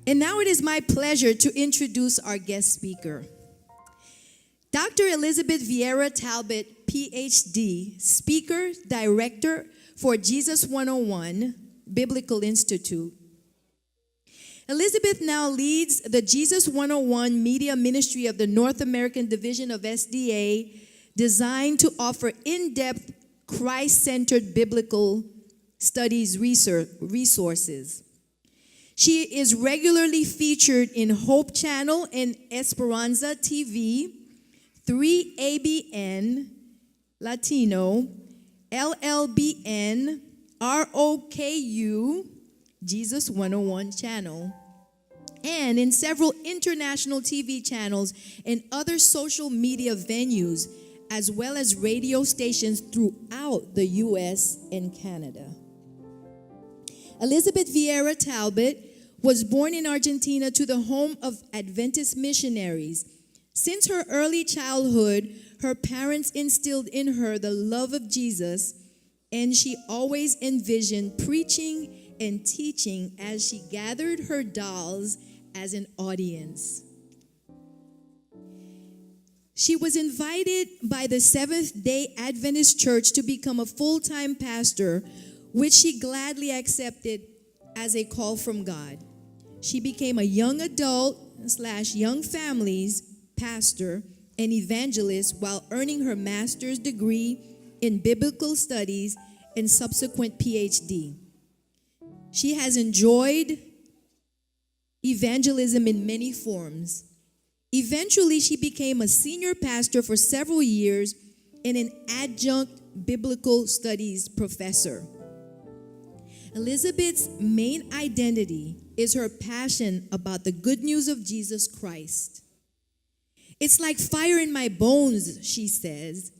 And now it is my pleasure to introduce our guest speaker. Dr. Elizabeth Vieira Talbot, PhD, speaker, director for Jesus 101 Biblical Institute. Elizabeth now leads the Jesus 101 Media Ministry of the North American Division of SDA, designed to offer in-depth, Christ-centered biblical studies resources. She is regularly featured in Hope Channel and Esperanza TV, 3ABN, Latino, LLBN, ROKU, Jesus 101 channel, and in several international TV channels and other social media venues, as well as radio stations throughout the U.S. and Canada. Elizabeth Vieira Talbot was born in Argentina to the home of Adventist missionaries. Since her early childhood, her parents instilled in her the love of Jesus, and she always envisioned preaching and teaching as she gathered her dolls as an audience. She was invited by the Seventh-day Adventist Church to become a full-time pastor, which she gladly accepted as a call from God. She became a young adult/young families pastor and evangelist while earning her master's degree in biblical studies and subsequent PhD. She has enjoyed evangelism in many forms. Eventually, she became a senior pastor for several years and an adjunct biblical studies professor. Elizabeth's main identity is her passion about the good news of Jesus Christ. It's like fire in my bones, she says,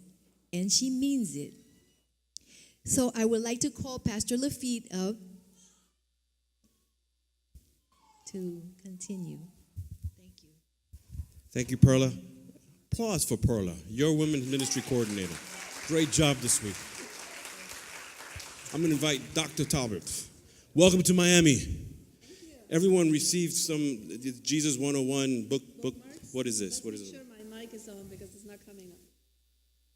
and she means it. So I would like to call Pastor Lafitte up to continue. Thank you. Thank you, Perla. Applause for Perla, your women's ministry coordinator. Great job this week. I'm going to invite Dr. Talbot. Welcome to Miami. Everyone received some Jesus 101 book. What is this? What is it? Make sure my mic is on because it's not coming up.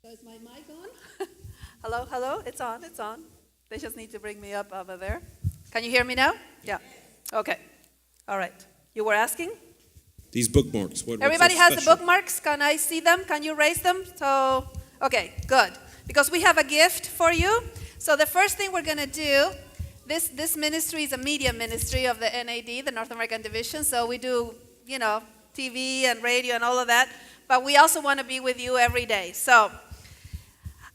So is my mic on? Hello. It's on. They just need to bring me up over there. Can you hear me now? Yeah. Okay. All right. You were asking? These bookmarks. Everybody has the bookmarks. Can I see them? Can you raise them? So, okay, good. Because we have a gift for you. So the first thing we're going to do, this ministry is a media ministry of the NAD, the North American Division. So we do, TV and radio and all of that. But we also want to be with you every day. So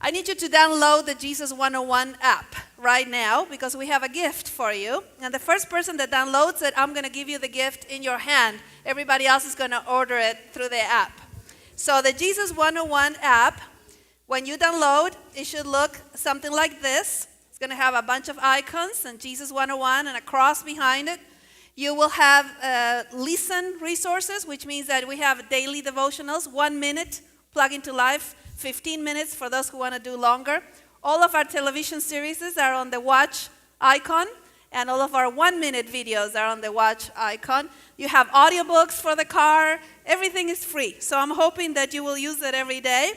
I need you to download the Jesus 101 app right now because we have a gift for you. And the first person that downloads it, I'm going to give you the gift in your hand. Everybody else is going to order it through the app. So the Jesus 101 app, when you download, it should look something like this. It's going to have a bunch of icons and Jesus 101 and a cross behind it. You will have listen resources, which means that we have daily devotionals, 1 minute, plug into life, 15 minutes for those who want to do longer. All of our television series are on the watch icon, and all of our 1 minute videos are on the watch icon. You have audiobooks for the car. Everything is free. So I'm hoping that you will use it every day.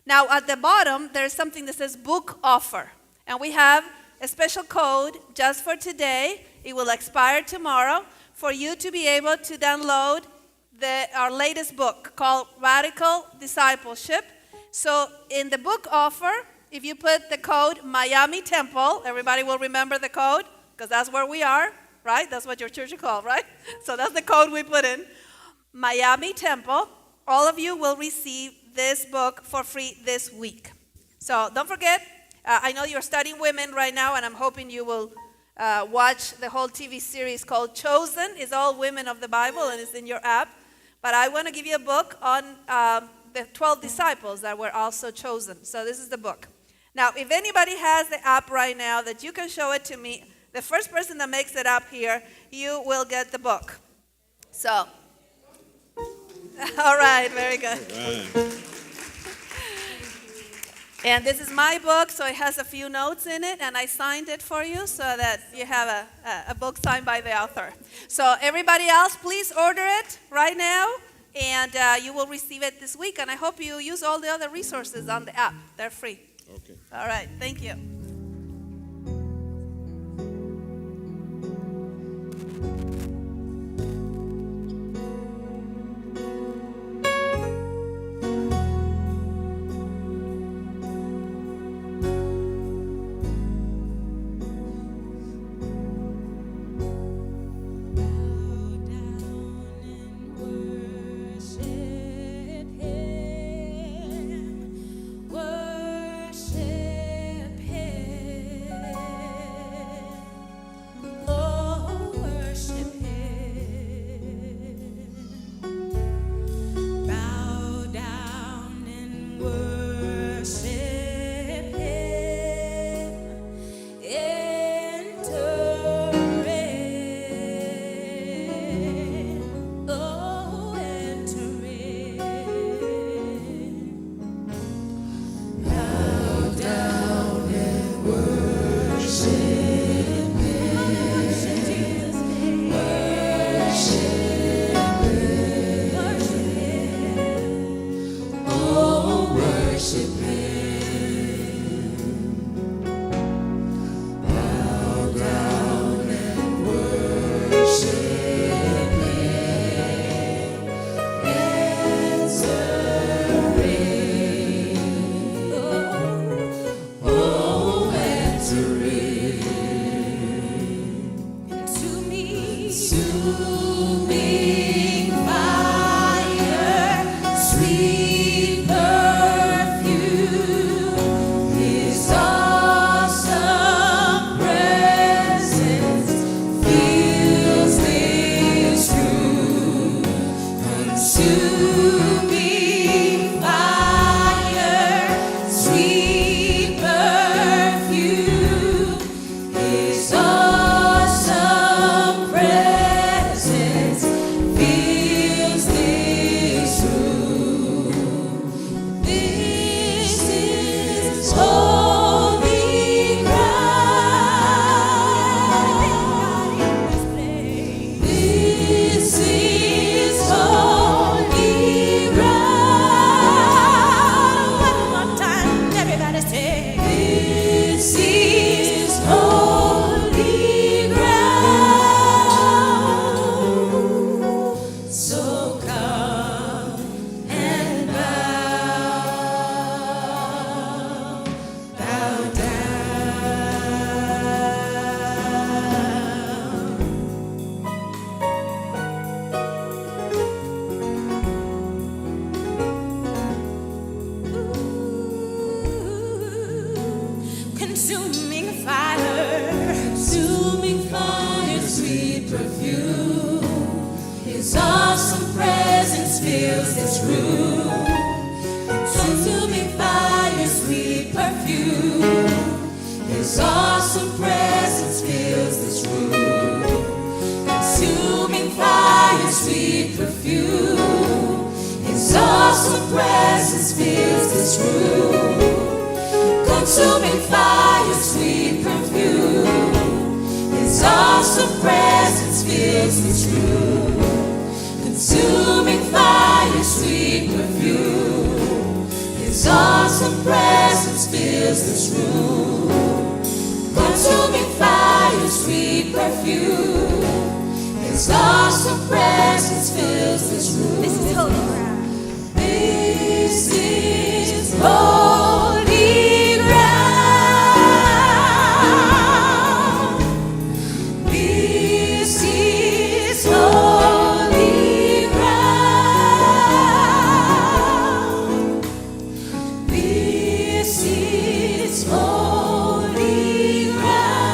Now at the bottom, there's something that says book offer. And we have a special code just for today. It will expire tomorrow for you to be able to download our latest book called Radical Discipleship. So in the book offer, if you put the code Miami Temple, everybody will remember the code because that's where we are, right? That's what your church is called, right? So that's the code we put in. Miami Temple. All of you will receive this book for free this week. So don't forget, I know you're studying women right now, and I'm hoping you will watch the whole TV series called Chosen. It's all women of the Bible, and it's in your app. But I want to give you a book on the 12 disciples that were also chosen. So this is the book. Now, if anybody has the app right now that you can show it to me, the first person that makes it up here, you will get the book. So, all right, very good. Right. And this is my book, so it has a few notes in it, and I signed it for you so that you have a book signed by the author. So everybody else, please order it right now, and you will receive it this week. And I hope you use all the other resources on the app. They're free. Okay. All right, thank you. Consuming fire, sweet perfume. His awesome presence fills this room. Consuming fire, sweet perfume. His awesome presence fills this room. Consuming fire, sweet perfume. His awesome presence fills this room. This is holy ground. This is holy ground. This is holy ground. This is holy ground.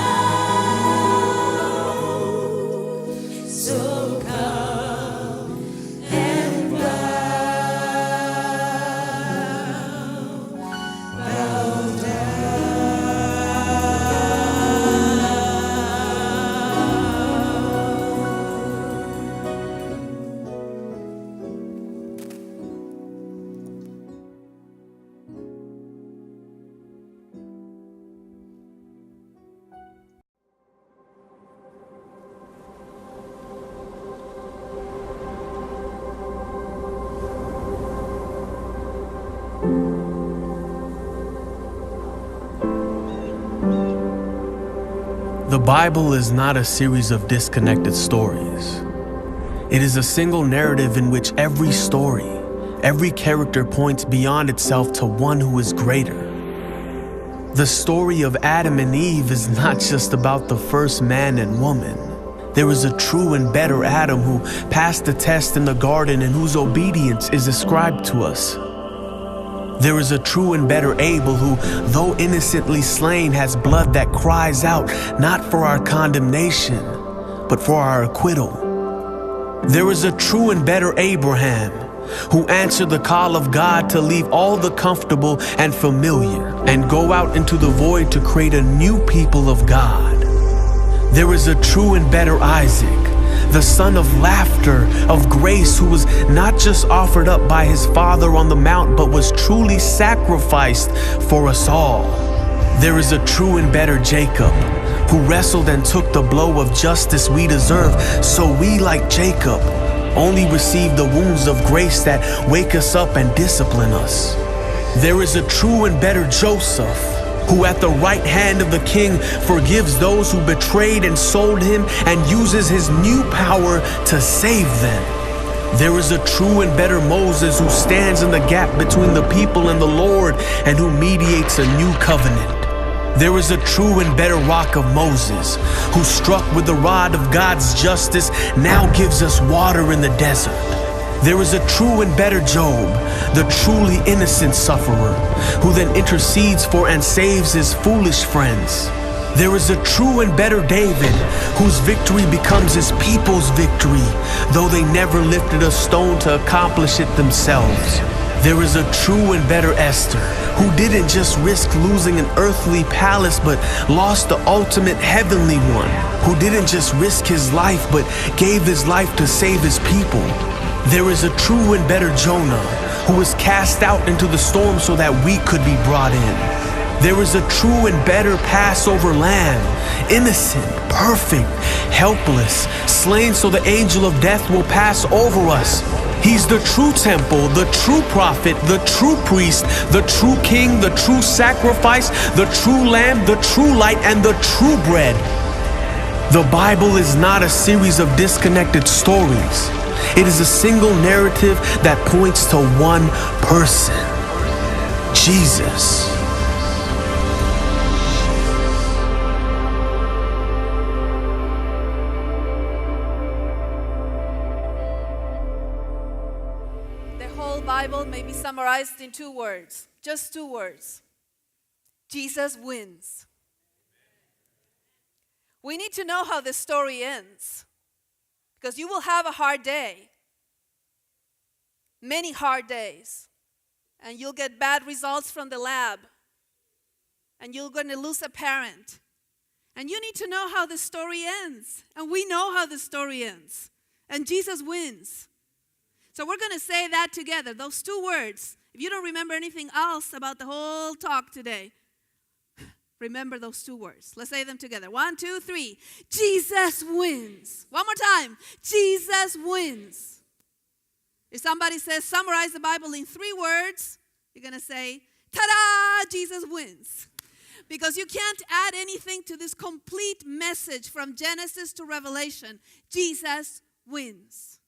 So come and bow The Bible is not a series of disconnected stories. It is a single narrative in which every story, every character points beyond itself to one who is greater. The story of Adam and Eve is not just about the first man and woman. There is a true and better Adam who passed the test in the garden and whose obedience is ascribed to us. There is a true and better Abel who, though innocently slain, has blood that cries out not for our condemnation, but for our acquittal. There is a true and better Abraham who answered the call of God to leave all the comfortable and familiar and go out into the void to create a new people of God. There is a true and better Isaac, the son of laughter, of grace, who was not just offered up by his father on the mount, but was truly sacrificed for us all. There is a true and better Jacob, who wrestled and took the blow of justice we deserve, so we, like Jacob, only receive the wounds of grace that wake us up and discipline us. There is a true and better Joseph, who at the right hand of the king forgives those who betrayed and sold him and uses his new power to save them. There is a true and better Moses who stands in the gap between the people and the Lord and who mediates a new covenant. There is a true and better rock of Moses who, struck with the rod of God's justice, now gives us water in the desert. There is a true and better Job, the truly innocent sufferer, who then intercedes for and saves his foolish friends. There is a true and better David, whose victory becomes his people's victory, though they never lifted a stone to accomplish it themselves. There is a true and better Esther, who didn't just risk losing an earthly palace, but lost the ultimate heavenly one, who didn't just risk his life, but gave his life to save his people. There is a true and better Jonah, who was cast out into the storm so that we could be brought in. There is a true and better Passover lamb, innocent, perfect, helpless, slain so the angel of death will pass over us. He's the true temple, the true prophet, the true priest, the true king, the true sacrifice, the true lamb, the true light, and the true bread. The Bible is not a series of disconnected stories. It is a single narrative that points to one person, Jesus. The whole Bible may be summarized in 2 words, just 2 words. Jesus wins. We need to know how the story ends, because you will have a hard day, many hard days, and you'll get bad results from the lab, and you're going to lose a parent, and you need to know how the story ends, and we know how the story ends, and Jesus wins. So we're going to say that together, those 2 words. If you don't remember anything else about the whole talk today, remember those 2 words. Let's say them together. 1, 2, 3. Jesus wins. One more time. Jesus wins. If somebody says, summarize the Bible in 3 words, you're going to say, ta-da, Jesus wins. Because you can't add anything to this complete message from Genesis to Revelation. Jesus wins.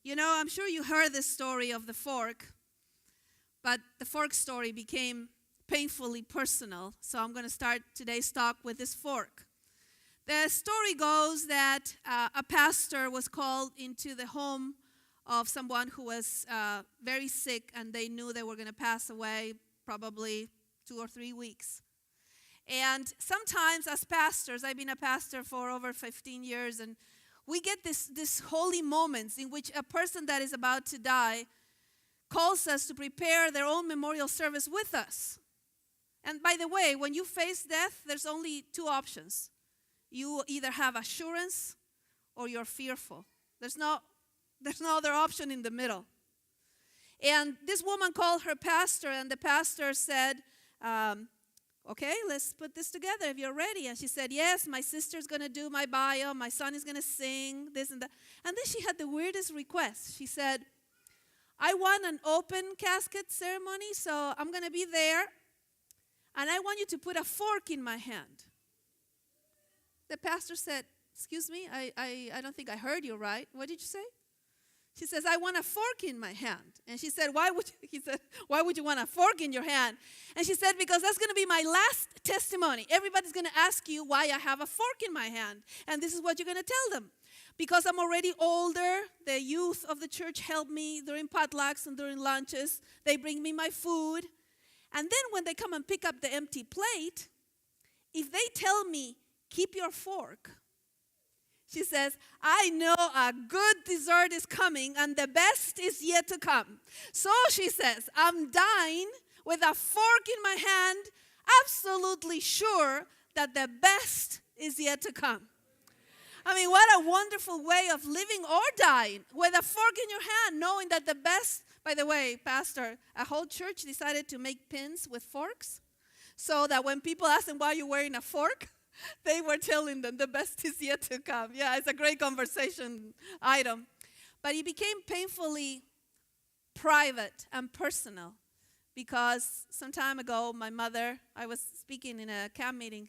You know, I'm sure you heard this story of the fork, but the fork story became painfully personal. So I'm going to start today's talk with this fork. The story goes that a pastor was called into the home of someone who was very sick, and they knew they were going to pass away probably 2 or 3 weeks. And sometimes as pastors, I've been a pastor for over 15 years, and we get this holy moments in which a person that is about to die calls us to prepare their own memorial service with us. And by the way, when you face death, there's only 2 options. You either have assurance or you're fearful. There's no other option in the middle. And this woman called her pastor, and the pastor said, okay, let's put this together if you're ready. And she said, yes, my sister's going to do my bio. My son is going to sing this and that. And then she had the weirdest request. She said, I want an open casket ceremony, so I'm going to be there. And I want you to put a fork in my hand. the pastor said, excuse me, I don't think I heard you right. What did you say? She says, I want a fork in my hand. And she said, he said, why would you want a fork in your hand? And she said, because that's going to be my last testimony. Everybody's going to ask you why I have a fork in my hand. And this is what you're going to tell them. Because I'm already older, the youth of the church help me during potlucks and during lunches. They bring me my food. And then when they come and pick up the empty plate, if they tell me, keep your fork, she says, I know a good dessert is coming and the best is yet to come. So she says, I'm dying with a fork in my hand, absolutely sure that the best is yet to come. I mean, what a wonderful way of living or dying with a fork in your hand, knowing that the best, by the way, Pastor, a whole church decided to make pins with forks so that when people ask them why you're wearing a fork, they were telling them the best is yet to come. Yeah, it's a great conversation item. But it became painfully private and personal because some time ago, my mother, I was speaking in a camp meeting.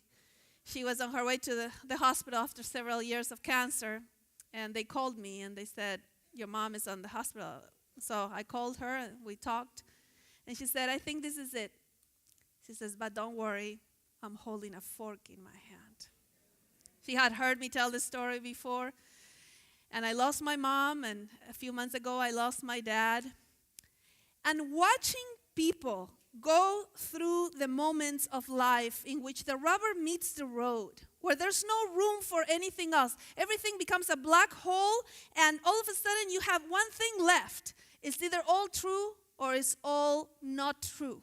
She was on her way to the hospital after several years of cancer. And they called me and they said, your mom is on the hospital. So I called her and we talked. And she said, I think this is it. She says, but don't worry. I'm holding a fork in my hand. She had heard me tell this story before. And I lost my mom, and a few months ago I lost my dad. And watching people go through the moments of life in which the rubber meets the road, where there's no room for anything else. Everything becomes a black hole, and all of a sudden you have one thing left. It's either all true or it's all not true.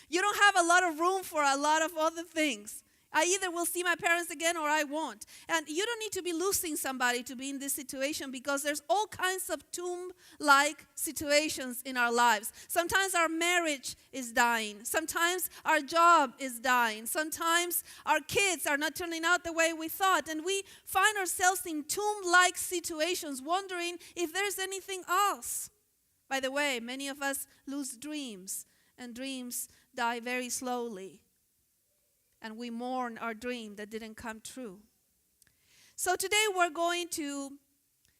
You don't have a lot of room for a lot of other things. I either will see my parents again or I won't. And you don't need to be losing somebody to be in this situation because there's all kinds of tomb-like situations in our lives. Sometimes our marriage is dying. Sometimes our job is dying. Sometimes our kids are not turning out the way we thought. And we find ourselves in tomb-like situations wondering if there's anything else. By the way, many of us lose dreams. And dreams die very slowly. And we mourn our dream that didn't come true. So today we're going to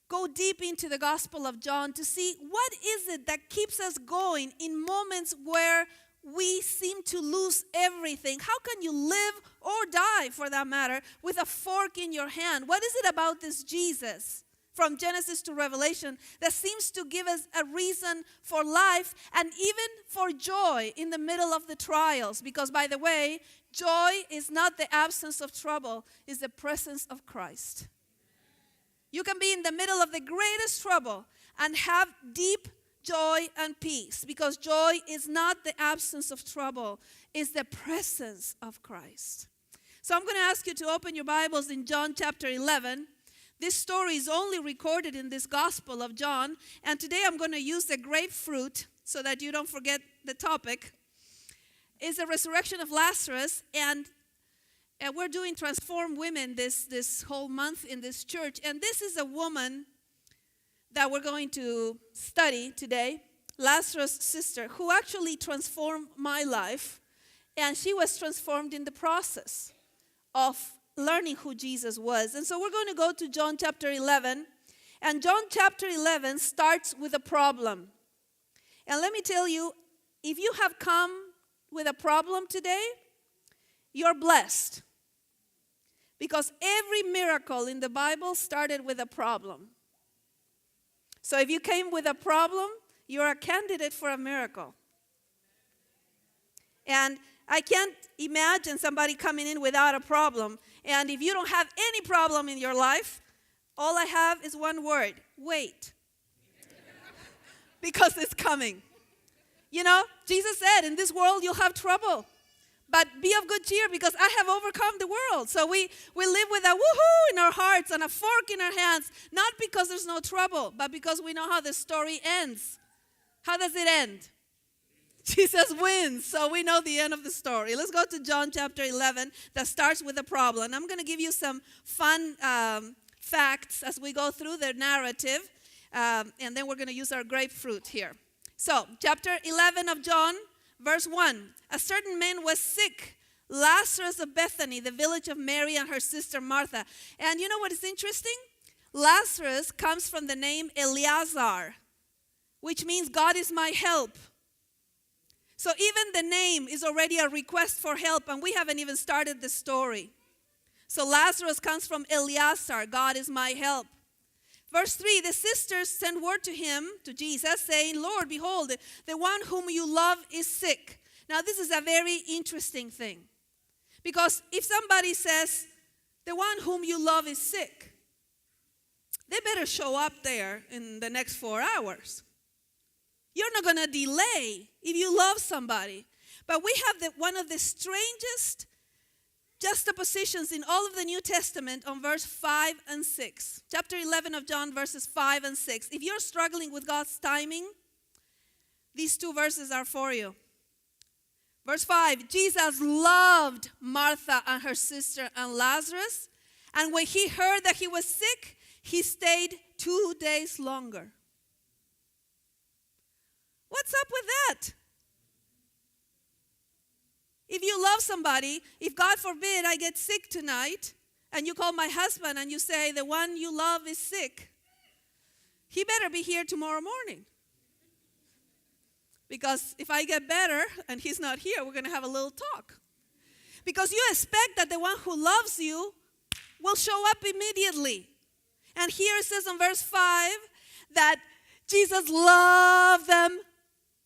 go deep into the Gospel of John to see what is it that keeps us going in moments where we seem to lose everything. How can you live or die, for that matter, with a fork in your hand? What is it about this Jesus from Genesis to Revelation that seems to give us a reason for life and even for joy in the middle of the trials? Because, by the way, joy is not the absence of trouble, it's the presence of Christ. You can be in the middle of the greatest trouble and have deep joy and peace, because joy is not the absence of trouble, it's the presence of Christ. So I'm going to ask you to open your Bibles in John chapter 11. This story is only recorded in this Gospel of John. And today I'm going to use the grapefruit so that you don't forget the topic. It's the resurrection of Lazarus. And we're doing Transform Women this whole month in this church. And this is a woman that we're going to study today, Lazarus' sister, who actually transformed my life. And she was transformed in the process of learning who Jesus was. And so we're going to go to John chapter 11. And John chapter 11 starts with a problem. And let me tell you, if you have come with a problem today, you're blessed. Because every miracle in the Bible started with a problem. So if you came with a problem, you're a candidate for a miracle. And I can't imagine somebody coming in without a problem. And if you don't have any problem in your life, all I have is one word: wait. Because it's coming. You know, Jesus said, in this world you'll have trouble. But be of good cheer because I have overcome the world. So we live with a woohoo in our hearts and a fork in our hands. Not because there's no trouble, but because we know how the story ends. How does it end? Jesus wins, so we know the end of the story. Let's go to John chapter 11 that starts with a problem. I'm going to give you some fun facts as we go through the narrative, and then we're going to use our grapefruit here. So, chapter 11 of John, verse 1. A certain man was sick, Lazarus of Bethany, the village of Mary and her sister Martha. And you know what is interesting? Lazarus comes from the name Eleazar, which means God is my help. So even the name is already a request for help, and we haven't even started the story. So Lazarus comes from Eleazar, God is my help. Verse 3, the sisters sent word to him, to Jesus, saying, Lord, behold, the one whom you love is sick. Now this is a very interesting thing. Because if somebody says, the one whom you love is sick, they better show up there in the next 4 hours. You're not going to delay if you love somebody. But we have one of the strangest juxtapositions in all of the New Testament on verse 5 and 6. Chapter 11 of John, verses 5 and 6. If you're struggling with God's timing, these two verses are for you. Verse 5, Jesus loved Martha and her sister and Lazarus. And when he heard that he was sick, he stayed 2 days longer. What's up with that? If you love somebody, if God forbid I get sick tonight, and you call my husband and you say, the one you love is sick, he better be here tomorrow morning. Because if I get better and he's not here, we're going to have a little talk. Because you expect that the one who loves you will show up immediately. And here it says in verse 5 that Jesus loved them.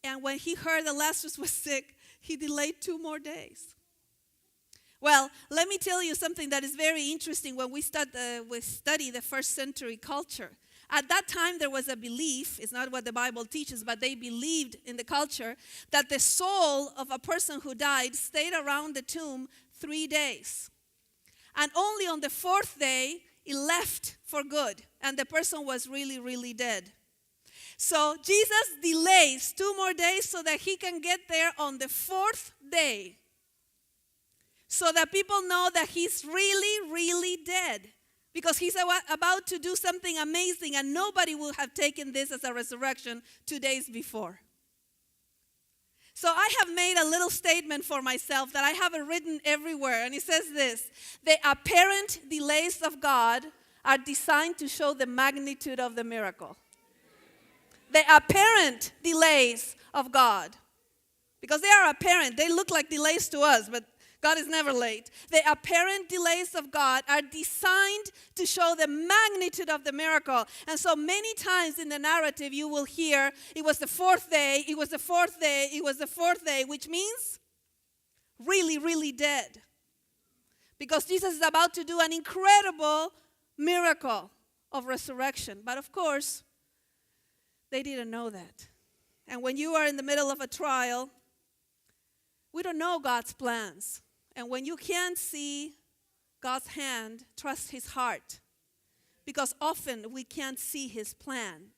And when he heard that Lazarus was sick, he delayed 2 more days. Well, let me tell you something that is very interesting when we study the first century culture. At that time, there was a belief, it's not what the Bible teaches, but they believed in the culture that the soul of a person who died stayed around the tomb 3 days. And only on the 4th day, it left for good. And the person was really, really dead. So Jesus delays 2 more days so that he can get there on the 4th day. So that people know that he's really, really dead. Because he's about to do something amazing, and nobody would have taken this as a resurrection 2 days before. So I have made a little statement for myself that I have it written everywhere, and it says this: the apparent delays of God are designed to show the magnitude of the miracle. The apparent delays of God. Because they are apparent. They look like delays to us, but God is never late. The apparent delays of God are designed to show the magnitude of the miracle. And so many times in the narrative you will hear, it was the 4th day, it was the 4th day, it was the 4th day, which means really, really dead. Because Jesus is about to do an incredible miracle of resurrection. But of course, they didn't know that. And when you are in the middle of a trial, we don't know God's plans. And when you can't see God's hand, trust his heart. Because often we can't see his plan.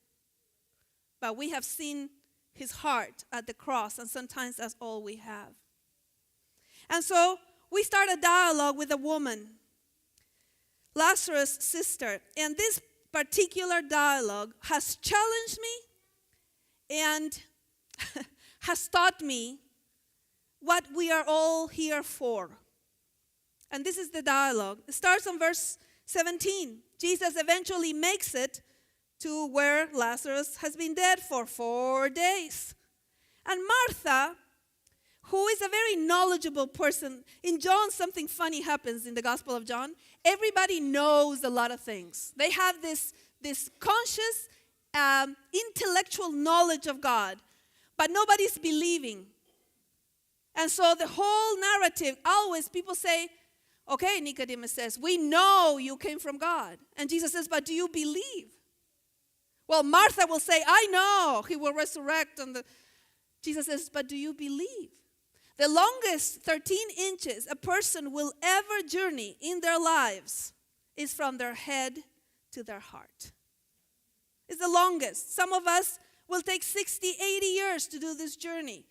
But we have seen his heart at the cross, and sometimes that's all we have. And so we start a dialogue with a woman, Lazarus' sister. And this particular dialogue has challenged me and has taught me what we are all here for. And this is the dialogue. It starts on verse 17. Jesus eventually makes it to where Lazarus has been dead for 4 days. And Martha, who is a very knowledgeable person, in John something funny happens in the Gospel of John. Everybody knows a lot of things. They have this conscious, intellectual knowledge of God, but nobody's believing. And so the whole narrative, always people say, okay, Nicodemus says, we know you came from God. And Jesus says, but do you believe? Well, Martha will say, I know he will resurrect. Jesus says, but do you believe? The longest 13 inches a person will ever journey in their lives is from their head to their heart. It's the longest. Some of us will take 60, 80 years to do this journey.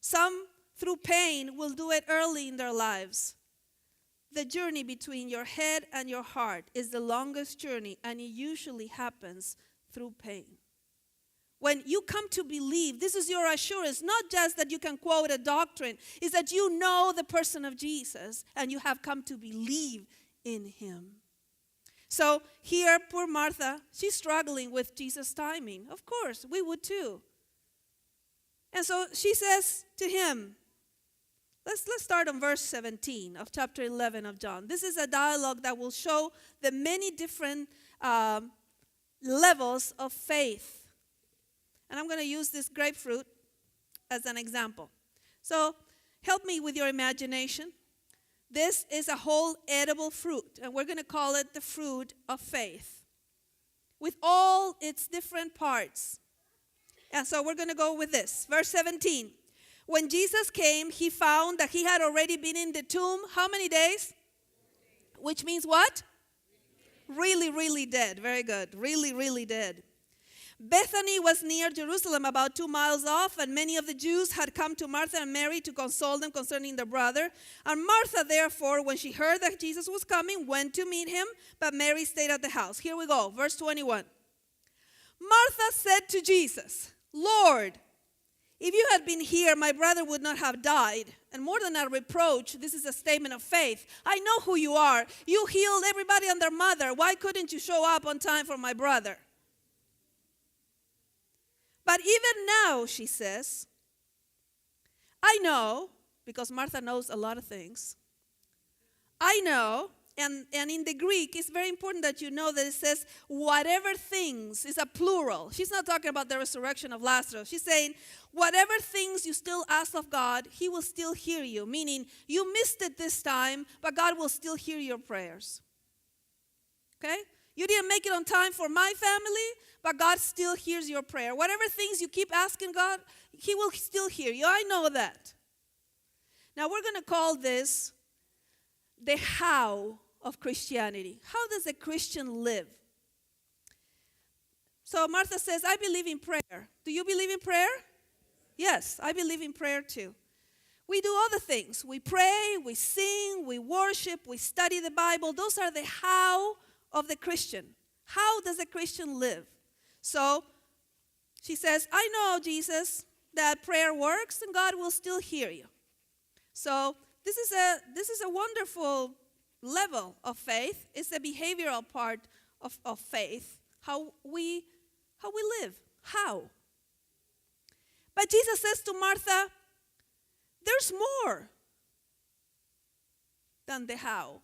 Some, through pain, will do it early in their lives. The journey between your head and your heart is the longest journey, and it usually happens through pain. When you come to believe, this is your assurance, not just that you can quote a doctrine, is that you know the person of Jesus and you have come to believe in him. So here, poor Martha, she's struggling with Jesus' timing. Of course, we would too. And so she says to him, let's start on verse 17 of chapter 11 of John. This is a dialogue that will show the many different levels of faith. And I'm going to use this grapefruit as an example. So help me with your imagination. This is a whole edible fruit, and we're going to call it the fruit of faith, with all its different parts. And so we're going to go with this. Verse 17. When Jesus came, he found that he had already been in the tomb. How many days? Which means what? Really, really dead. Very good. Really, really dead. Bethany was near Jerusalem, about 2 miles off, and many of the Jews had come to Martha and Mary to console them concerning their brother. And Martha, therefore, when she heard that Jesus was coming, went to meet him, but Mary stayed at the house. Here we go, verse 21. Martha said to Jesus, Lord, if you had been here, my brother would not have died. And more than a reproach, this is a statement of faith. I know who you are. You healed everybody and their mother. Why couldn't you show up on time for my brother? But even now, she says, I know, because Martha knows a lot of things. I know, and in the Greek, it's very important that you know that it says, whatever things is a plural. She's not talking about the resurrection of Lazarus. She's saying, whatever things you still ask of God, he will still hear you. Meaning, you missed it this time, but God will still hear your prayers. Okay? You didn't make it on time for my family, but God still hears your prayer. Whatever things you keep asking God, he will still hear you. I know that. Now we're going to call this the how of Christianity. How does a Christian live? So Martha says, I believe in prayer. Do you believe in prayer? Yes, I believe in prayer too. We do other things. We pray, we sing, we worship, we study the Bible. Those are the how of the Christian. How does a Christian live? So she says, I know, Jesus, that prayer works and God will still hear you. So this is a wonderful level of faith. It's a behavioral part of faith, how we live. How? But Jesus says to Martha, there's more than the how.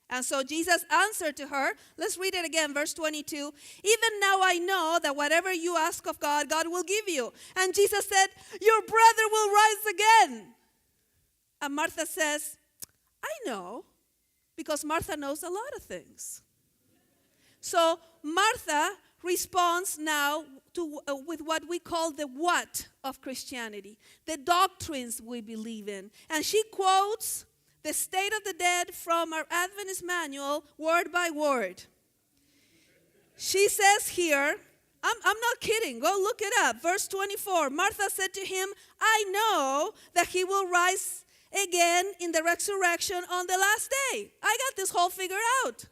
And so Jesus answered to her, let's read it again, verse 22. Even now I know that whatever you ask of God, God will give you. And Jesus said, your brother will rise again. And Martha says, I know, because Martha knows a lot of things. So Martha responds now to with what we call the what of Christianity, the doctrines we believe in. And she quotes the state of the dead from our Adventist manual, word by word. She says here, I'm not kidding, go look it up. Verse 24, Martha said to him, I know that he will rise again in the resurrection on the last day. I got this whole figured out.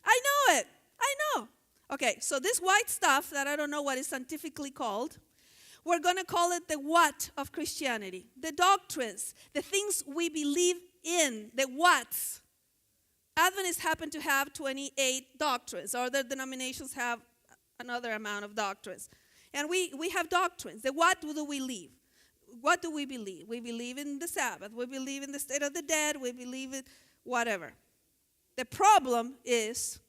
I know it. I know. Okay, so this white stuff that I don't know what is scientifically called, we're going to call it the what of Christianity. The doctrines, the things we believe in, the whats. Adventists happen to have 28 doctrines. Other denominations have another amount of doctrines. And we have doctrines. The what do we believe? What do we believe? We believe in the Sabbath. We believe in the state of the dead. We believe in whatever. The problem is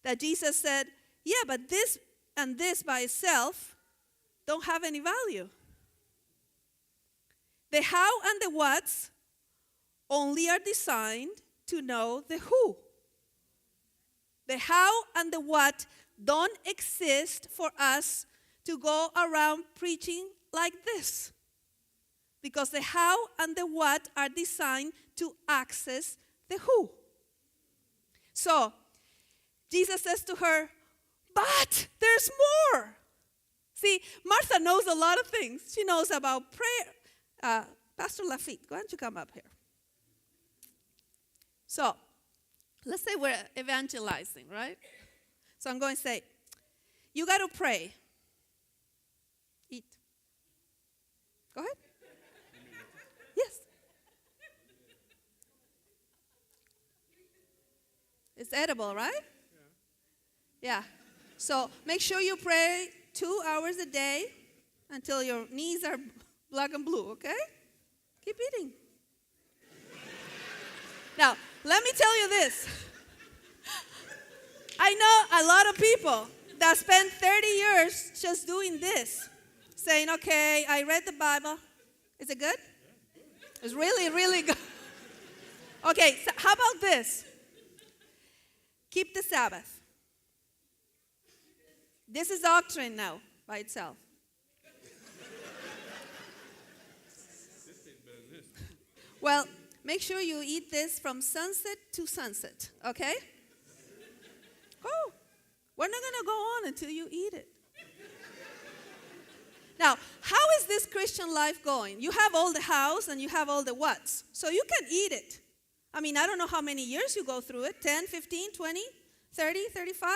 that Jesus said, yeah, but this and this by itself don't have any value. The how and the whats only are designed to know the who. The how and the what don't exist for us to go around preaching like this. Because the how and the what are designed to access the who. So, Jesus says to her, but there's more. See, Martha knows a lot of things. She knows about prayer. Pastor Lafitte, why don't you come up here? So, let's say we're evangelizing, right? So I'm going to say, You got to pray. Eat. Go ahead. Yes. It's edible, right? Yeah. So make sure you pray 2 hours a day until your knees are black and blue, okay? Keep eating. Now, let me tell you this. I know a lot of people that spend 30 years just doing this, saying, okay, I read the Bible. Is it good? It's really, really good. Okay, so how about this? Keep the Sabbath. This is doctrine now by itself. Well, make sure you eat this from sunset to sunset, okay? Oh, we're not going to go on until you eat it. Now, how is this Christian life going? You have all the house and you have all the whats, so you can eat it. I mean, I don't know how many years you go through it, 10, 15, 20, 30, 35?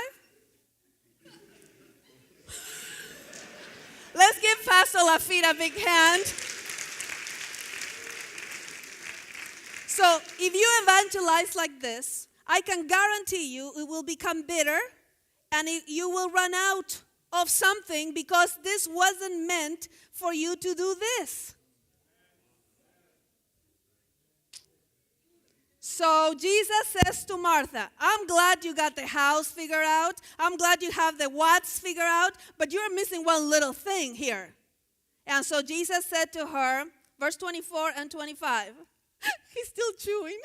Let's give Pastor Lafitte a big hand. So if you evangelize like this, I can guarantee you it will become bitter and you will run out of something because this wasn't meant for you to do this. So Jesus says to Martha, I'm glad you got the house figured out. I'm glad you have the whats figured out, but you're missing one little thing here. And so Jesus said to her, verse 24 and 25. He's still chewing.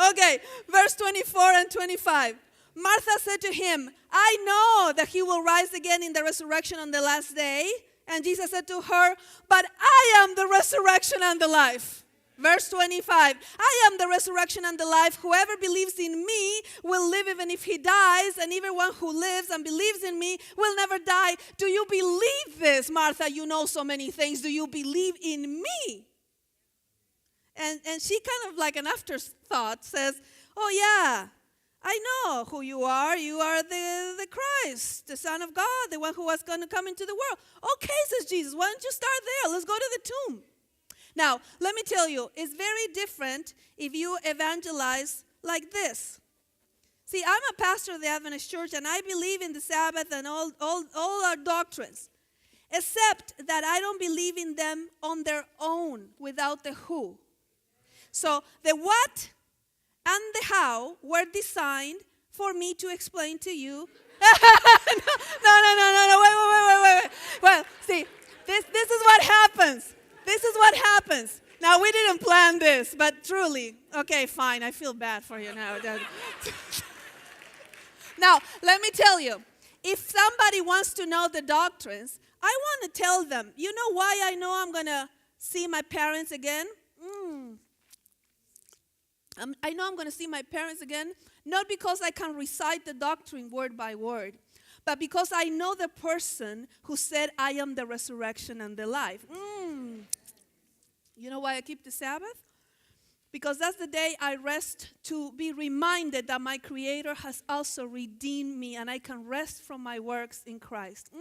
Okay, verse 24 and 25. Martha said to him, I know that he will rise again in the resurrection on the last day. And Jesus said to her, but I am the resurrection and the life. Verse 25, I am the resurrection and the life. Whoever believes in me will live even if he dies, and everyone who lives and believes in me will never die. Do you believe this, Martha? You know so many things. Do you believe in me? And she kind of like an afterthought says, oh yeah, I know who you are. You are the Christ, the Son of God, the one who was going to come into the world. Okay, says Jesus, why don't you start there? Let's go to the tomb. Now, let me tell you, it's very different if you evangelize like this. See, I'm a pastor of the Adventist Church, and I believe in the Sabbath and all our doctrines, except that I don't believe in them on their own without the who. So the what and the how were designed for me to explain to you. No, wait. Well, see, this is what happens. This is what happens. Now, we didn't plan this, but truly, okay, fine, I feel bad for you now. Now, let me tell you, if somebody wants to know the doctrines, I want to tell them, you know why I know I'm going to see my parents again? I know I'm going to see my parents again, not because I can recite the doctrine word by word, but because I know the person who said, I am the resurrection and the life. You know why I keep the Sabbath? Because that's the day I rest to be reminded that my Creator has also redeemed me and I can rest from my works in Christ.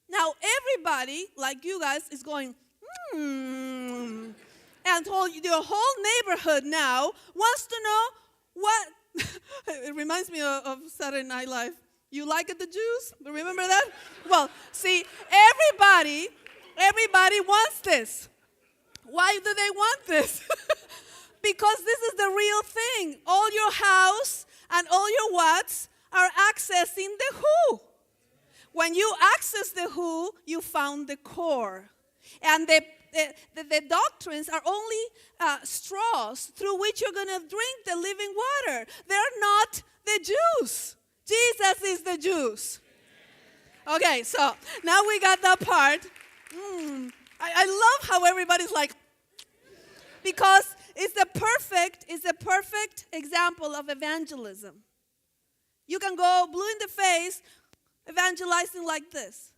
Now, everybody, like you guys, is going, and the whole neighborhood now wants to know what. It reminds me of Saturday Night Live. You like it, the Jews? Remember that? Well, see, everybody wants this. Why do they want this? Because this is the real thing. All your house and all your whats are accessing the who. When you access the who, you found the core. And the doctrines are only straws through which you're going to drink the living water. They're not the juice. Jesus is the juice. Okay, so now we got that part. I love how everybody's like, because it's the perfect example of evangelism. You can go blue in the face evangelizing like this.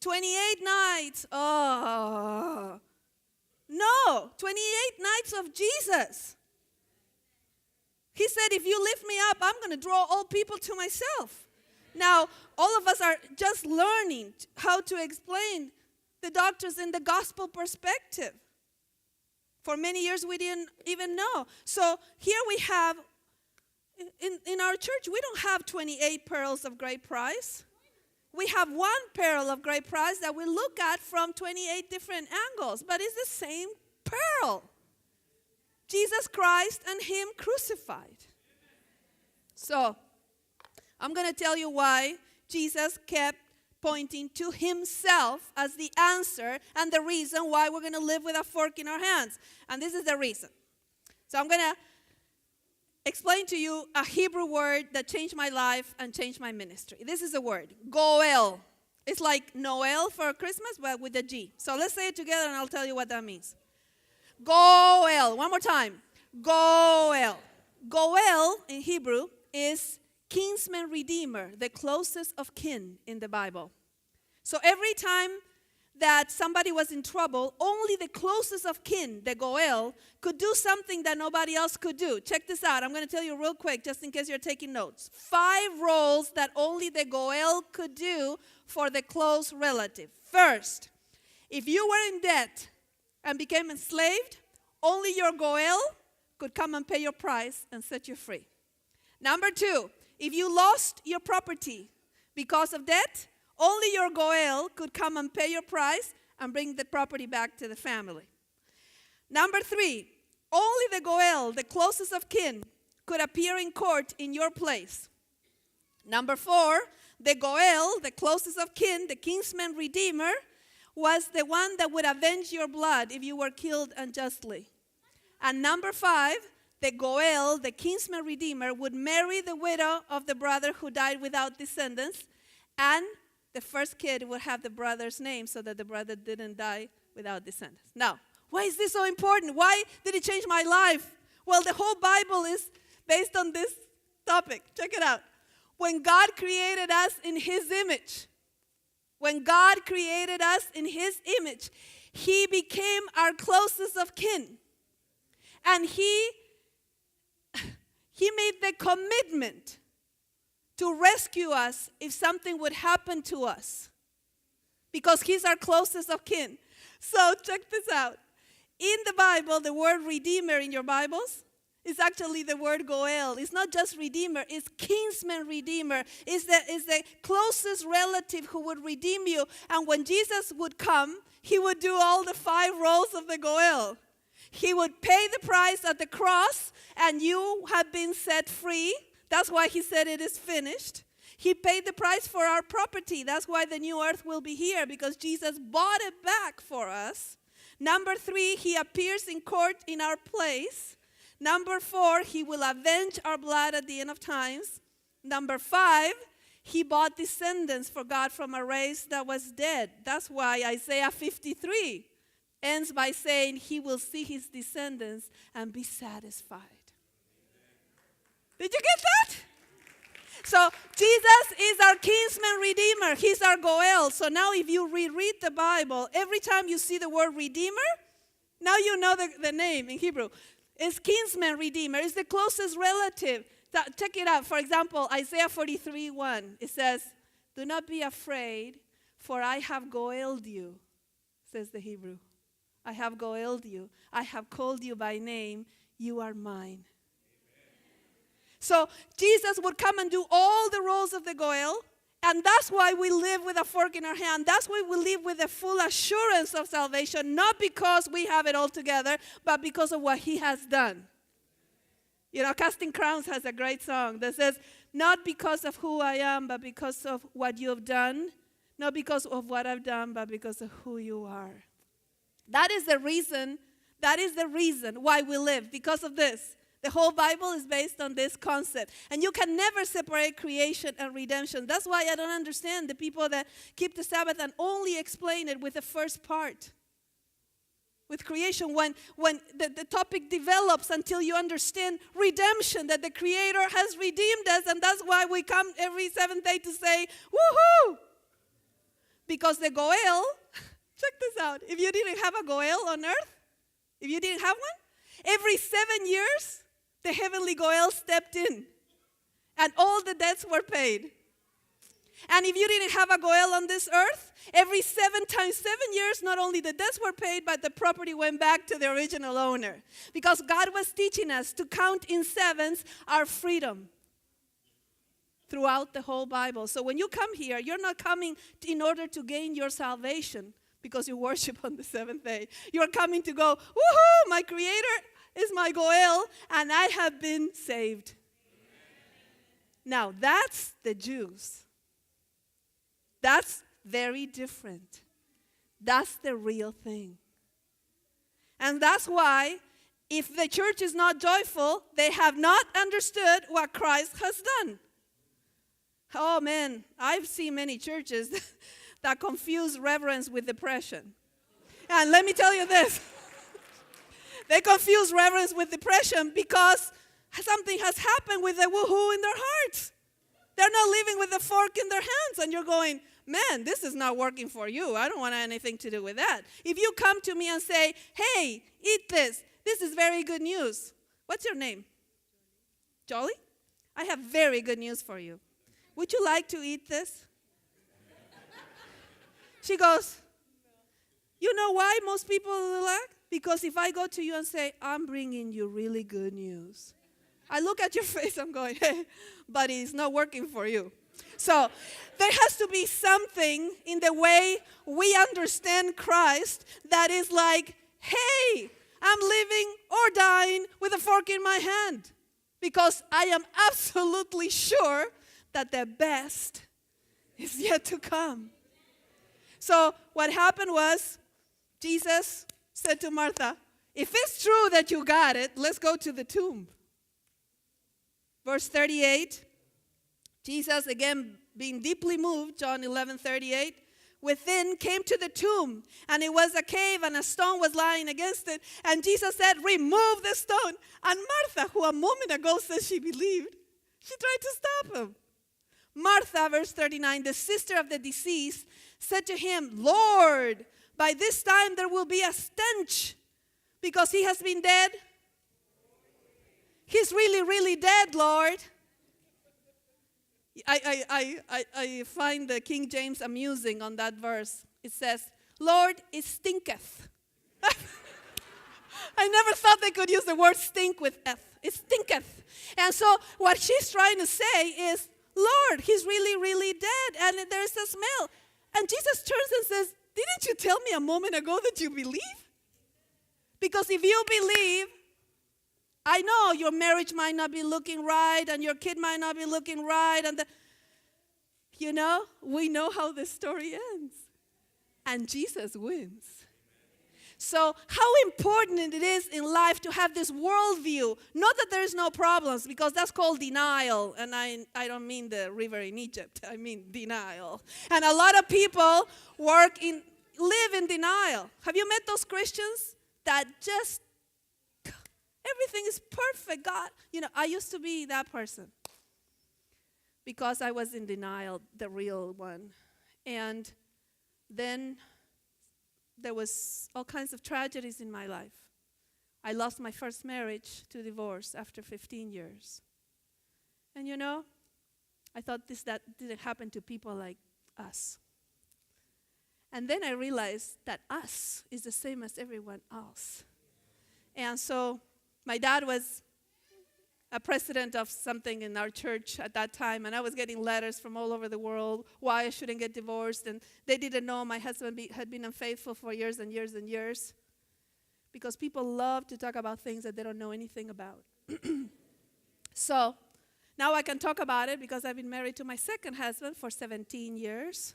28 nights. Oh. No, 28 nights of Jesus. He said, if you lift me up, I'm going to draw all people to myself. Now, all of us are just learning how to explain the doctrines in the gospel perspective. For many years, we didn't even know. So here we have, in our church, we don't have 28 pearls of great price. We have one pearl of great price that we look at from 28 different angles, but it's the same pearl. Jesus Christ and Him crucified. So, I'm going to tell you why Jesus kept pointing to Himself as the answer and the reason why we're going to live with a fork in our hands. And this is the reason. So, I'm going to explain to you a Hebrew word that changed my life and changed my ministry. This is a word, goel. It's like Noel for Christmas, but with a G. So let's say it together and I'll tell you what that means. Goel. One more time. Goel. Goel in Hebrew is kinsman redeemer, the closest of kin in the Bible. So every time that somebody was in trouble, only the closest of kin, the goel, could do something that nobody else could do. Check this out. I'm going to tell you real quick, just in case you're taking notes. 5 roles that only the goel could do for the close relative. First, if you were in debt and became enslaved, only your goel could come and pay your price and set you free. Number 2, if you lost your property because of debt, only your goel could come and pay your price and bring the property back to the family. Number 3, only the goel, the closest of kin, could appear in court in your place. Number 4, the goel, the closest of kin, the kinsman redeemer, was the one that would avenge your blood if you were killed unjustly. And number 5, the goel, the kinsman redeemer, would marry the widow of the brother who died without descendants, and the first kid would have the brother's name so that the brother didn't die without descendants. Now, why is this so important? Why did it change my life? Well, the whole Bible is based on this topic. Check it out. When God created us in His image, He became our closest of kin. And He made the commitment to rescue us if something would happen to us, because He's our closest of kin. So check this out. In the Bible, the word redeemer in your Bibles is actually the word goel. It's not just redeemer, it's kinsman redeemer. It's the closest relative who would redeem you. And when Jesus would come, He would do all the 5 roles of the goel. He would pay the price at the cross, and you have been set free. That's why He said it is finished. He paid the price for our property. That's why the new earth will be here, because Jesus bought it back for us. Number 3, He appears in court in our place. Number 4, He will avenge our blood at the end of times. Number 5, He bought descendants for God from a race that was dead. That's why Isaiah 53 ends by saying He will see His descendants and be satisfied. Did you get that? So Jesus is our kinsman redeemer. He's our goel. So now if you reread the Bible, every time you see the word redeemer, now you know the name in Hebrew. It's kinsman redeemer. It's the closest relative. Check it out. For example, Isaiah 43:1. It says, "Do not be afraid, for I have goeled you," says the Hebrew. I have goeled you. I have called you by name. You are mine. So Jesus would come and do all the roles of the goel, and that's why we live with a fork in our hand. That's why we live with a full assurance of salvation, not because we have it all together, but because of what He has done. You know, Casting Crowns has a great song that says, "Not because of who I am, but because of what you have done. Not because of what I've done, but because of who you are." That is the reason why we live, because of this. The whole Bible is based on this concept. And you can never separate creation and redemption. That's why I don't understand the people that keep the Sabbath and only explain it with the first part. With creation, when the topic develops until you understand redemption, that the Creator has redeemed us, and that's why we come every 7th day to say, woohoo! Because the goel, check this out, if you didn't have a goel on earth, if you didn't have one, every 7 years, the heavenly Goel stepped in, and all the debts were paid. And if you didn't have a Goel on this earth, every 7 times 7 years, not only the debts were paid, but the property went back to the original owner. Because God was teaching us to count in sevens our freedom throughout the whole Bible. So when you come here, you're not coming in order to gain your salvation because you worship on the seventh day. You're coming to go, woohoo, my Creator is my Goel, and I have been saved. Now, that's the Jews. That's very different. That's the real thing. And that's why, if the church is not joyful, they have not understood what Christ has done. Oh man, I've seen many churches that confuse reverence with depression. And let me tell you this. They confuse reverence with depression because something has happened with the woohoo in their hearts. They're not living with the fork in their hands, and you're going, man, this is not working for you. I don't want anything to do with that. If you come to me and say, hey, eat this. This is very good news. What's your name? Jolly? I have very good news for you. Would you like to eat this? She goes, you know why most people lack? Because if I go to you and say, I'm bringing you really good news, I look at your face, I'm going, hey, buddy, it's not working for you. So there has to be something in the way we understand Christ that is like, hey, I'm living or dying with a fork in my hand. Because I am absolutely sure that the best is yet to come. So what happened was, Jesus said to Martha, if it's true that you got it, let's go to the tomb. Verse 38, Jesus, again, being deeply moved, John 11:38, within came to the tomb, and it was a cave, and a stone was lying against it. And Jesus said, remove the stone. And Martha, who a moment ago said she believed, she tried to stop him. Martha, verse 39, the sister of the deceased, said to him, Lord, by this time there will be a stench, because he has been dead. He's really, really dead, Lord. I find the King James amusing on that verse. It says, Lord, it stinketh. I never thought they could use the word stink with F. It stinketh. And so what she's trying to say is, Lord, he's really, really dead, and there's a smell. And Jesus turns and says, didn't you tell me a moment ago that you believe? Because if you believe, I know your marriage might not be looking right, and your kid might not be looking right, and we know how the story ends. And Jesus wins. So how important it is in life to have this worldview. Not that there's no problems, because that's called denial. And I don't mean the river in Egypt. I mean denial. And a lot of people live in denial. Have you met those Christians that just, everything is perfect, God? I used to be that person. Because I was in denial, the real one. And then there was all kinds of tragedies in my life. I lost my first marriage to divorce after 15 years. And I thought that didn't happen to people like us. And then I realized that us is the same as everyone else. And so my dad was a president of something in our church at that time, and I was getting letters from all over the world why I shouldn't get divorced, and they didn't know my husband had been unfaithful for years and years and years, because people love to talk about things that they don't know anything about. So now I can talk about it because I've been married to my second husband for 17 years,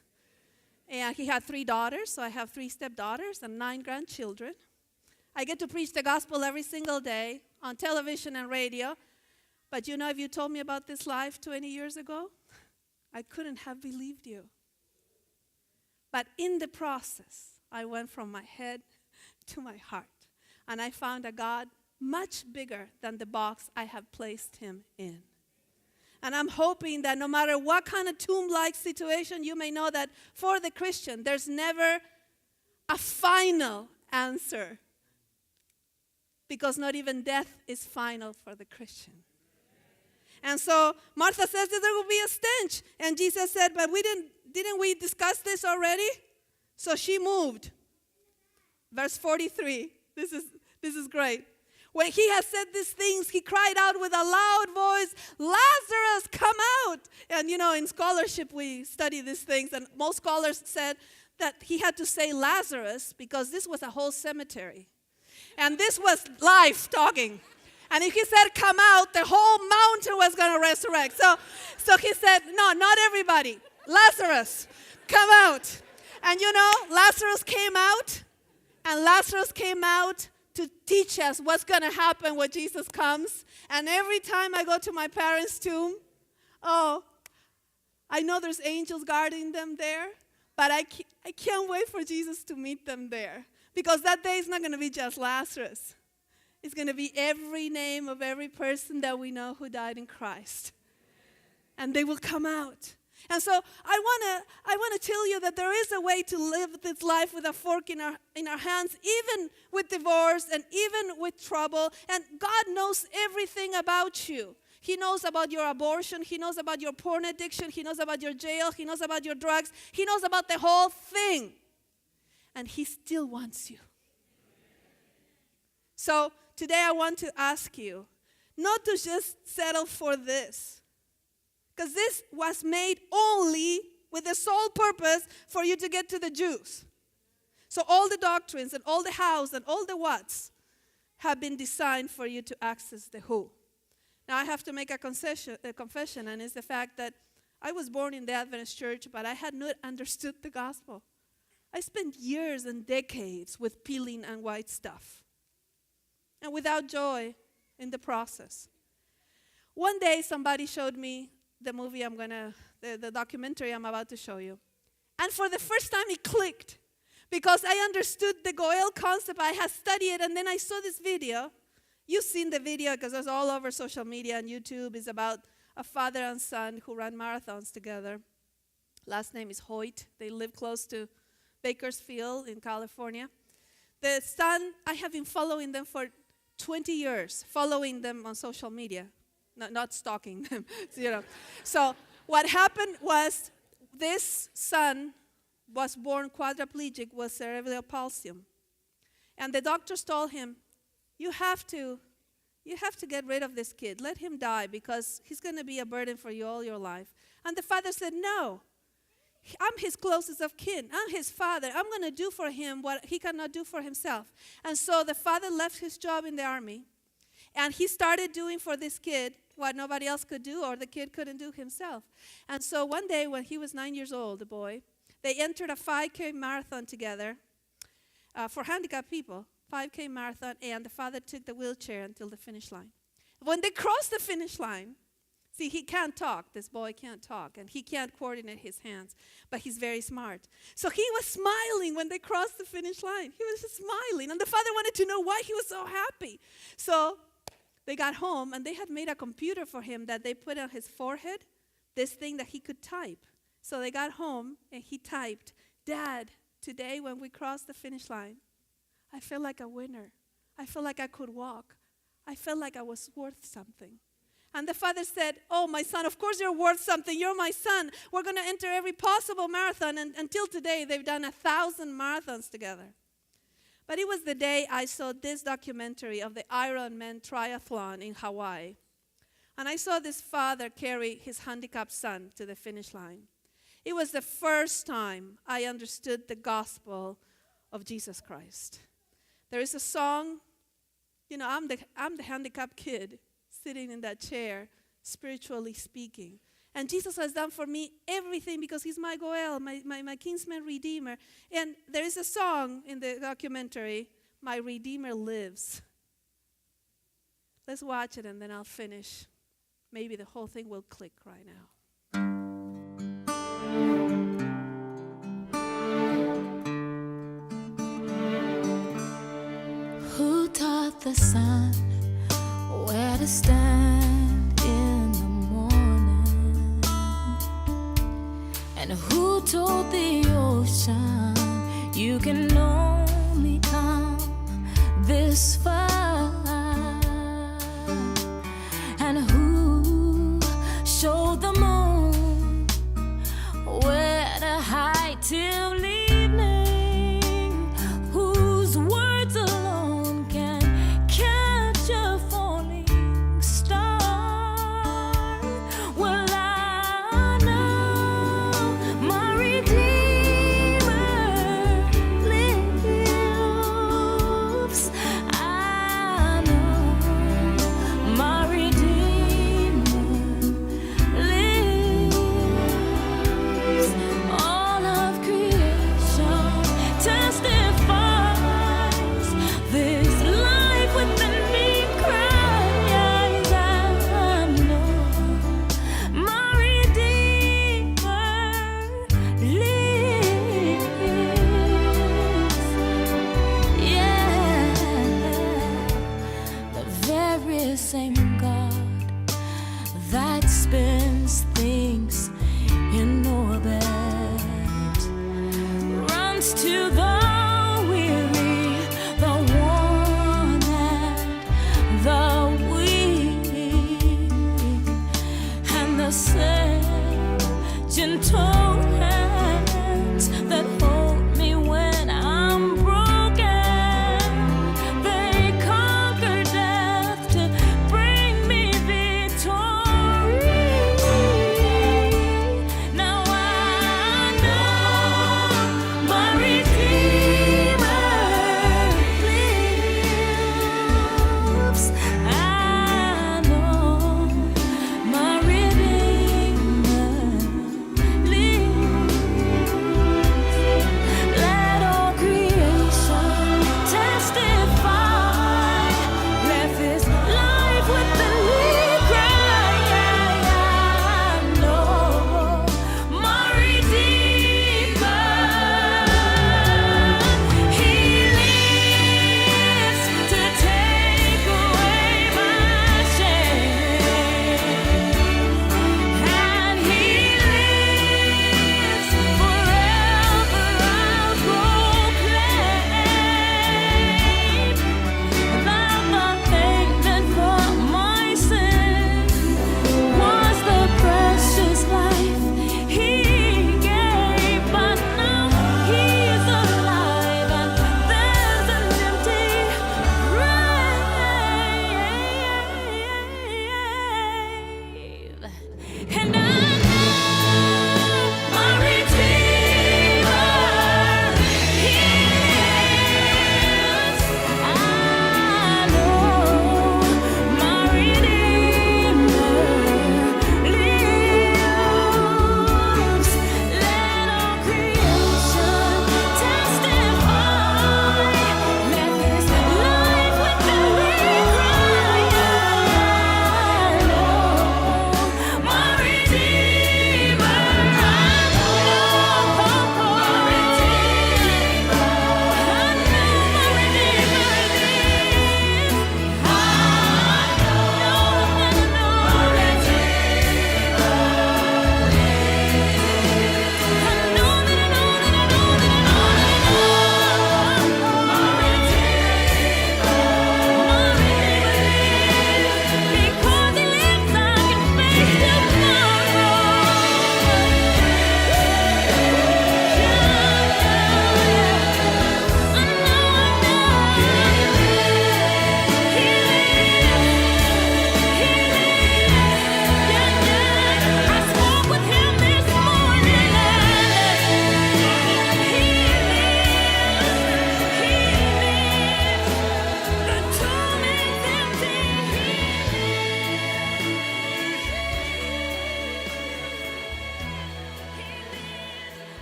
and he had 3 daughters, so I have 3 stepdaughters and 9 grandchildren. I get to preach the gospel every single day on television and radio. But if you told me about this life 20 years ago, I couldn't have believed you. But in the process, I went from my head to my heart. And I found a God much bigger than the box I have placed him in. And I'm hoping that no matter what kind of tomb-like situation, you may know that for the Christian, there's never a final answer. because not even death is final for the Christian. And so Martha says that there will be a stench. And Jesus said, but didn't we discuss this already? So she moved. Verse 43. This is great. When he had said these things, he cried out with a loud voice, Lazarus, come out. And in scholarship we study these things, and most scholars said that he had to say Lazarus because this was a whole cemetery. And this was life talking. And if he said, come out, the whole mountain was going to resurrect. So he said, no, not everybody. Lazarus, come out. And Lazarus came out. And Lazarus came out to teach us what's going to happen when Jesus comes. And every time I go to my parents' tomb, I know there's angels guarding them there. But I can't wait for Jesus to meet them there. Because that day is not going to be just Lazarus. It's going to be every name of every person that we know who died in Christ. And they will come out. And so I want to tell you that there is a way to live this life with a fork in our hands, even with divorce and even with trouble. And God knows everything about you. He knows about your abortion. He knows about your porn addiction. He knows about your jail. He knows about your drugs. He knows about the whole thing. And He still wants you. So today I want to ask you not to just settle for this. Because this was made only with the sole purpose for you to get to the Jews. So all the doctrines and all the hows and all the whats have been designed for you to access the who. Now I have to make a confession, and it's the fact that I was born in the Adventist church, but I had not understood the gospel. I spent years and decades with peeling and white stuff, and without joy in the process. One day somebody showed me the movie the documentary I'm about to show you. And for the first time it clicked, because I understood the Goel concept. I had studied it, and then I saw this video. You've seen the video because it's all over social media and YouTube. It's about a father and son who ran marathons together. Last name is Hoyt. They live close to Bakersfield in California. The son, I have been following them for 20 years, following them on social media. Not stalking them, So what happened was this son was born quadriplegic with cerebral palsy. And the doctors told him, you have to get rid of this kid. Let him die because he's going to be a burden for you all your life. And the father said, no, I'm his closest of kin. I'm his father. I'm going to do for him what he cannot do for himself. And so the father left his job in the army, and he started doing for this kid what nobody else could do or the kid couldn't do himself. And so one day when he was 9 years old, the boy, they entered a 5K marathon together for handicapped people, 5K marathon, and the father took the wheelchair until the finish line. When they crossed the finish line, see, he can't talk. This boy can't talk, and he can't coordinate his hands, but he's very smart. So he was smiling when they crossed the finish line. He was just smiling, and the father wanted to know why he was so happy. So they got home, and they had made a computer for him that they put on his forehead, this thing that he could type. So they got home, and he typed, Dad, today when we crossed the finish line, I felt like a winner. I felt like I could walk. I felt like I was worth something. And the father said, oh, my son, of course you're worth something. You're my son. We're going to enter every possible marathon. And until today, they've done 1,000 marathons together. But it was the day I saw this documentary of the Ironman triathlon in Hawaii. And I saw this father carry his handicapped son to the finish line. It was the first time I understood the gospel of Jesus Christ. There is a song, I'm the handicapped kid sitting in that chair, spiritually speaking. And Jesus has done for me everything because He's my Goel, my kinsman redeemer. And there is a song in the documentary, My Redeemer Lives. Let's watch it and then I'll finish. Maybe the whole thing will click right now. Who taught the sun where to stand in the morning? And who told the ocean you can only come this far? yourself, gentle hands that hold me when I'm broken. They conquer death to bring me victory. Now I know my Redeemer lives. I know my Redeemer lives. Let all creation testify. Let this life within me cry. I know my Redeemer. He lives to take away my shame, and He lives forever. I'll proclaim that the payment for my sin was the precious life He gave. But now He's alive, and there's an empty grave. And I know my Redeemer lives. I know my Redeemer lives. Let all creation testify. Let this life within me cry. I know my Redeemer. I know my Redeemer. I know my Redeemer lives. I know my because He lives, I can face I spoke with Him this morning, the tomb is empty.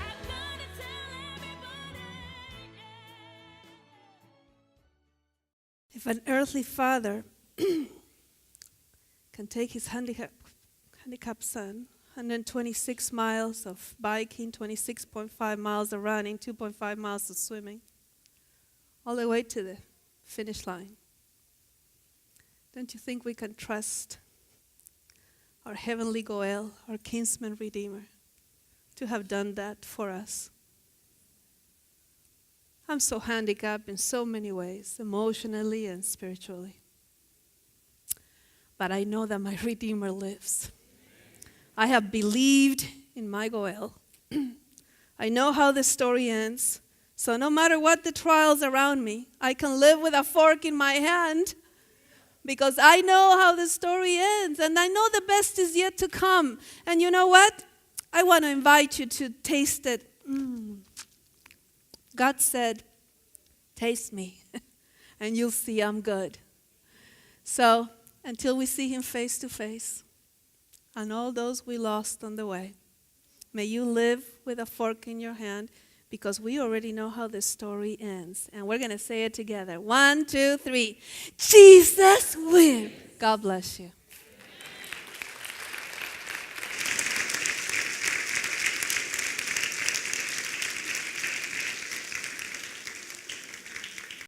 I've gotta tell everybody. If an earthly father can take his handicapped son, 126 miles of biking, 26.5 miles of running, 2.5 miles of swimming, all the way to the finish line, don't you think we can trust our heavenly Goel, our kinsman redeemer, to have done that for us? I'm so handicapped in so many ways, emotionally and spiritually. But I know that my Redeemer lives. I have believed in my Goel. I know how the story ends. So no matter what the trials around me, I can live with a fork in my hand because I know how the story ends. And I know the best is yet to come. And you know what? I want to invite you to taste it. God said, taste me, and you'll see I'm good. So, until we see Him face to face, and all those we lost on the way, may you live with a fork in your hand, because we already know how the story ends. And we're going to say it together. 1, 2, 3. Jesus wins. God bless you.